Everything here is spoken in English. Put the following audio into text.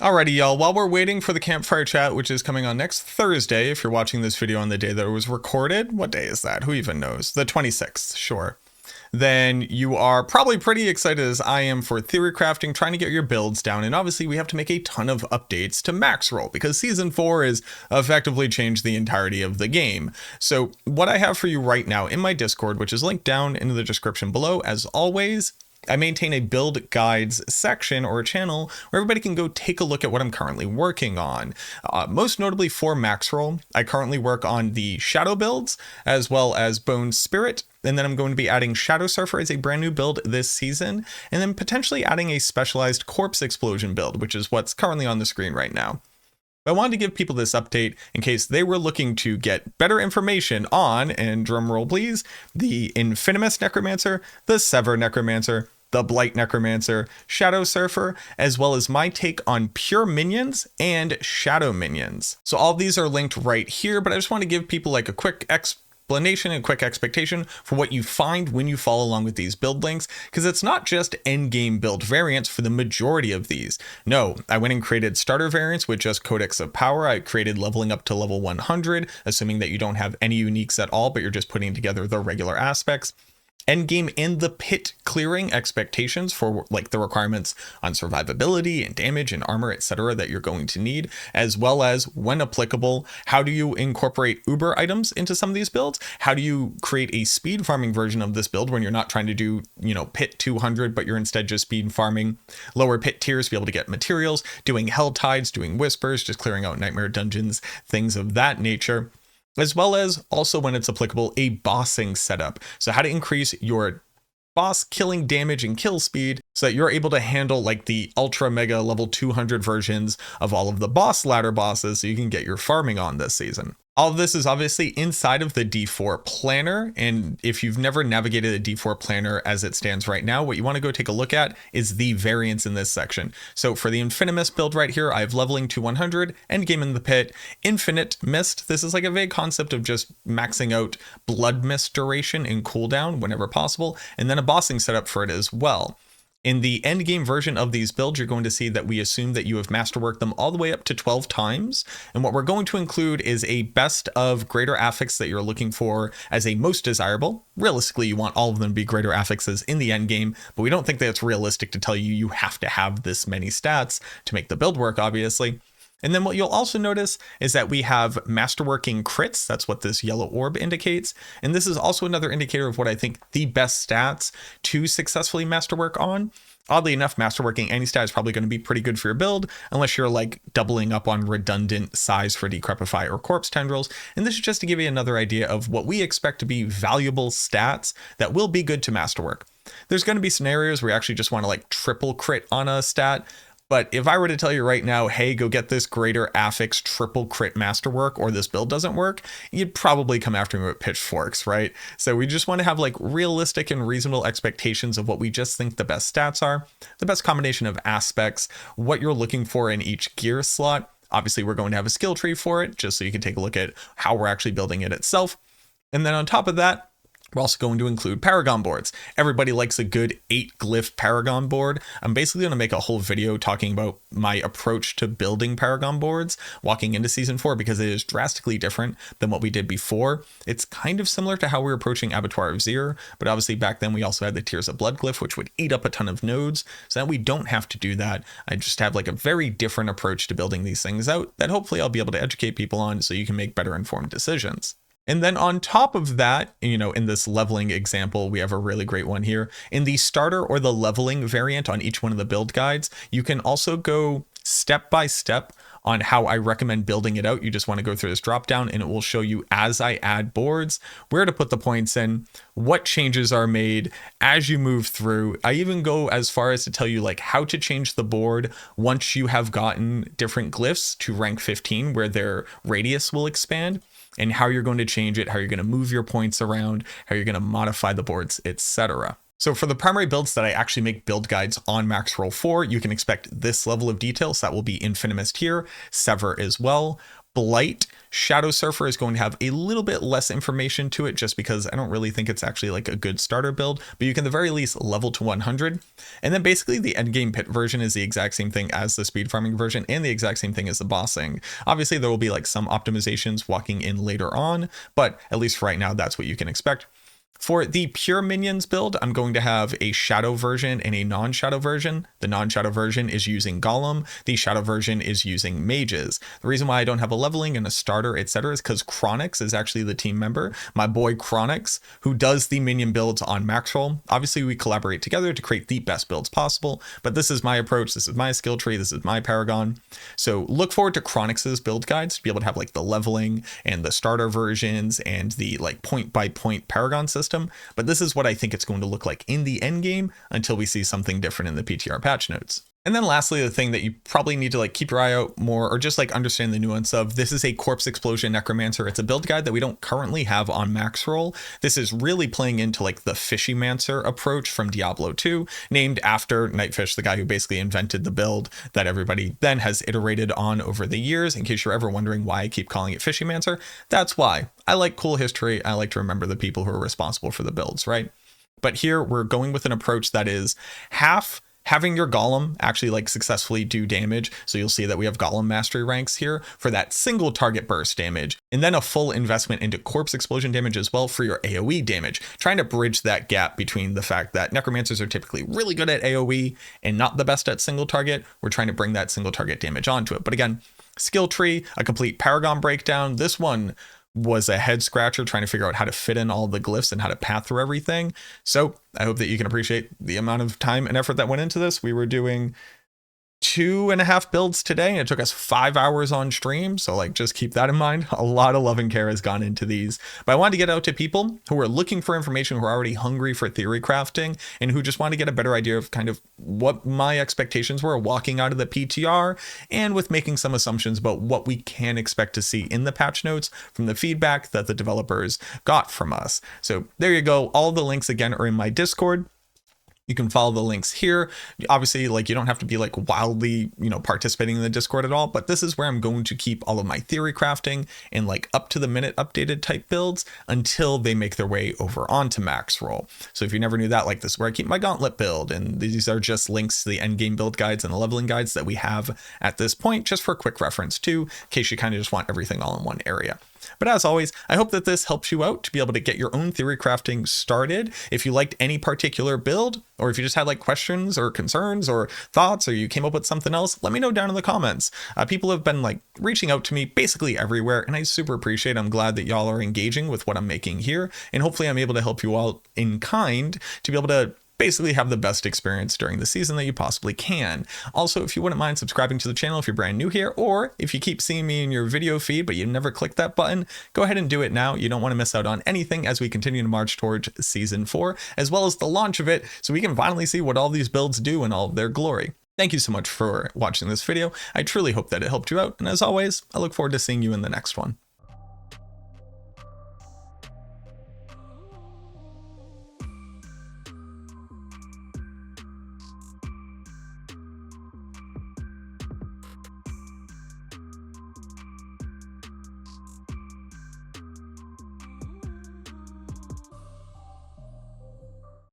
Alrighty, y'all, while we're waiting for the campfire chat, which is coming on next Thursday, if you're watching this video on the day that it was recorded, what day is that? Who even knows? The 26th, sure. Then you are probably pretty excited as I am for theory crafting, trying to get your builds down. And obviously we have to make a ton of updates to max roll because season 4 is effectively changed the entirety of the game. So what I have for you right now in my Discord, which is linked down in the description below, as always, I maintain a build guides section or a channel where everybody can go take a look at what I'm currently working on. Most notably for max roll, I currently work on the shadow builds as well as bone spirit. And then I'm going to be adding Shadow Surfer as a brand new build this season, and then potentially adding a specialized corpse explosion build, which is what's currently on the screen right now. I wanted to give people this update in case they were looking to get better information on, and drumroll please, the Infinimus Necromancer, the Sever Necromancer, the Blight Necromancer, Shadow Surfer, as well as my take on pure minions and shadow minions. So all of these are linked right here, but I just want to give people like a quick explanation and quick expectation for what you find when you follow along with these build links, because it's not just end game build variants for the majority of these. No, I went and created starter variants with just Codex of Power. I created leveling up to level 100, assuming that you don't have any uniques at all, but you're just putting together the regular aspects. Endgame and the pit clearing expectations for like the requirements on survivability and damage and armor, etc. that you're going to need, as well as when applicable, how do you incorporate Uber items into some of these builds? How do you create a speed farming version of this build when you're not trying to do, pit 200, but you're instead just speed farming lower pit tiers to be able to get materials, doing hell tides, doing whispers, just clearing out nightmare dungeons, things of that nature. As well as also when it's applicable, a bossing setup. So how to increase your boss killing damage and kill speed so that you're able to handle like the ultra mega level 200 versions of all of the boss ladder bosses so you can get your farming on this season. All of this is obviously inside of the D4 planner. And if you've never navigated a D4 planner as it stands right now, what you want to go take a look at is the variants in this section. So for the Infinimus build right here, I have leveling to 100, endgame in the pit, infinite mist. This is like a vague concept of just maxing out blood mist duration and cooldown whenever possible, and then a bossing setup for it as well. In the end game version of these builds, you're going to see that we assume that you have masterworked them all the way up to 12 times. And what we're going to include is a best of greater affix that you're looking for as a most desirable. Realistically, you want all of them to be greater affixes in the end game, but we don't think that it's realistic to tell you you have to have this many stats to make the build work, obviously. And then what you'll also notice is that we have masterworking crits. That's what this yellow orb indicates. And this is also another indicator of what I think the best stats to successfully masterwork on. Oddly enough, masterworking any stat is probably going to be pretty good for your build, unless you're like doubling up on redundant size for Decrepify or Corpse Tendrils. And this is just to give you another idea of what we expect to be valuable stats that will be good to masterwork. There's going to be scenarios where you actually just want to like triple crit on a stat. But if I were to tell you right now, hey, go get this greater affix triple crit masterwork or this build doesn't work, you'd probably come after me with pitchforks, right? So we just want to have like realistic and reasonable expectations of what we just think the best stats are, the best combination of aspects, what you're looking for in each gear slot. Obviously, we're going to have a skill tree for it, just so you can take a look at how we're actually building it itself. And then on top of that, we're also going to include Paragon boards. Everybody likes a good 8 glyph Paragon board. I'm basically going to make a whole video talking about my approach to building Paragon boards walking into season 4 because it is drastically different than what we did before. It's kind of similar to how we were approaching Abattoir of Zir, but obviously back then we also had the Tears of Blood glyph, which would eat up a ton of nodes. So now we don't have to do that. I just have like a very different approach to building these things out that hopefully I'll be able to educate people on so you can make better informed decisions. And then on top of that, in this leveling example, we have a really great one here. In the starter or the leveling variant on each one of the build guides, you can also go step by step on how I recommend building it out. You just want to go through this drop down and it will show you as I add boards, where to put the points in, what changes are made as you move through. I even go as far as to tell you like how to change the board once you have gotten different glyphs to rank 15 where their radius will expand, and how you're going to change it, how you're going to move your points around, how you're going to modify the boards, etc. So for the primary builds that I actually make build guides on Max Roll 4, you can expect this level of detail. So that will be Infinimus here, Sever as well, Blight Shadow Surfer is going to have a little bit less information to it just because I don't really think it's actually like a good starter build, but you can at the very least level to 100. And then basically the endgame pit version is the exact same thing as the speed farming version and the exact same thing as the bossing. Obviously there will be like some optimizations walking in later on, but at least for right now, that's what you can expect. For the pure minions build, I'm going to have a shadow version and a non-shadow version. The non-shadow version is using Golem. The shadow version is using mages. The reason why I don't have a leveling and a starter, etc., is because Chronix is actually the team member. My boy Chronix, who does the minion builds on Maxroll. Obviously, we collaborate together to create the best builds possible, but this is my approach. This is my skill tree. This is my Paragon. So look forward to Chronix's build guides to be able to have like the leveling and the starter versions and the like point by point Paragon system. But this is what I think it's going to look like in the end game until we see something different in the PTR patch notes. And then lastly, the thing that you probably need to like keep your eye out more or just like understand the nuance of, this is a Corpse Explosion Necromancer. It's a build guide that we don't currently have on Maxroll. This is really playing into like the Fishymancer approach from Diablo 2, named after Nightfish, the guy who basically invented the build that everybody then has iterated on over the years. In case you're ever wondering why I keep calling it Fishymancer, that's why. I like cool history. I like to remember the people who are responsible for the builds, right? But here we're going with an approach that is half having your Golem actually like successfully do damage. So you'll see that we have Golem mastery ranks here for that single target burst damage, and then a full investment into Corpse Explosion damage as well for your AoE damage, trying to bridge that gap between the fact that Necromancers are typically really good at AoE and not the best at single target. We're trying to bring that single target damage onto it. But again, skill tree, a complete Paragon breakdown. This one was a head scratcher trying to figure out how to fit in all the glyphs and how to path through everything. So I hope that you can appreciate the amount of time and effort that went into this. We were doing 2.5 builds today, and it took us 5 hours on stream. So like, just keep that in mind. A lot of love and care has gone into these, but I wanted to get out to people who are looking for information, who are already hungry for theory crafting, and who just want to get a better idea of kind of what my expectations were walking out of the PTR, and with making some assumptions about what we can expect to see in the patch notes from the feedback that the developers got from us. So there you go. All the links again are in my Discord. You can follow the links here. Obviously, like, you don't have to be like wildly, participating in the Discord at all, but this is where I'm going to keep all of my theory crafting and like up to the minute updated type builds until they make their way over onto Maxroll. So if you never knew that, like, this is where I keep my gauntlet build, and these are just links to the end game build guides and the leveling guides that we have at this point, just for a quick reference too, in case you kind of just want everything all in one area. But as always, I hope that this helps you out to be able to get your own theory crafting started. If you liked any particular build, or if you just had like questions or concerns or thoughts, or you came up with something else, let me know down in the comments. People have been like reaching out to me basically everywhere, and I super appreciate it. I'm glad that y'all are engaging with what I'm making here, and hopefully I'm able to help you all in kind to be able to basically have the best experience during the season that you possibly can. Also, if you wouldn't mind subscribing to the channel if you're brand new here, or if you keep seeing me in your video feed but you never clicked that button, go ahead and do it now. You don't want to miss out on anything as we continue to march towards season 4, as well as the launch of it, so we can finally see what all these builds do in all of their glory. Thank you so much for watching this video. I truly hope that it helped you out, and as always, I look forward to seeing you in the next one.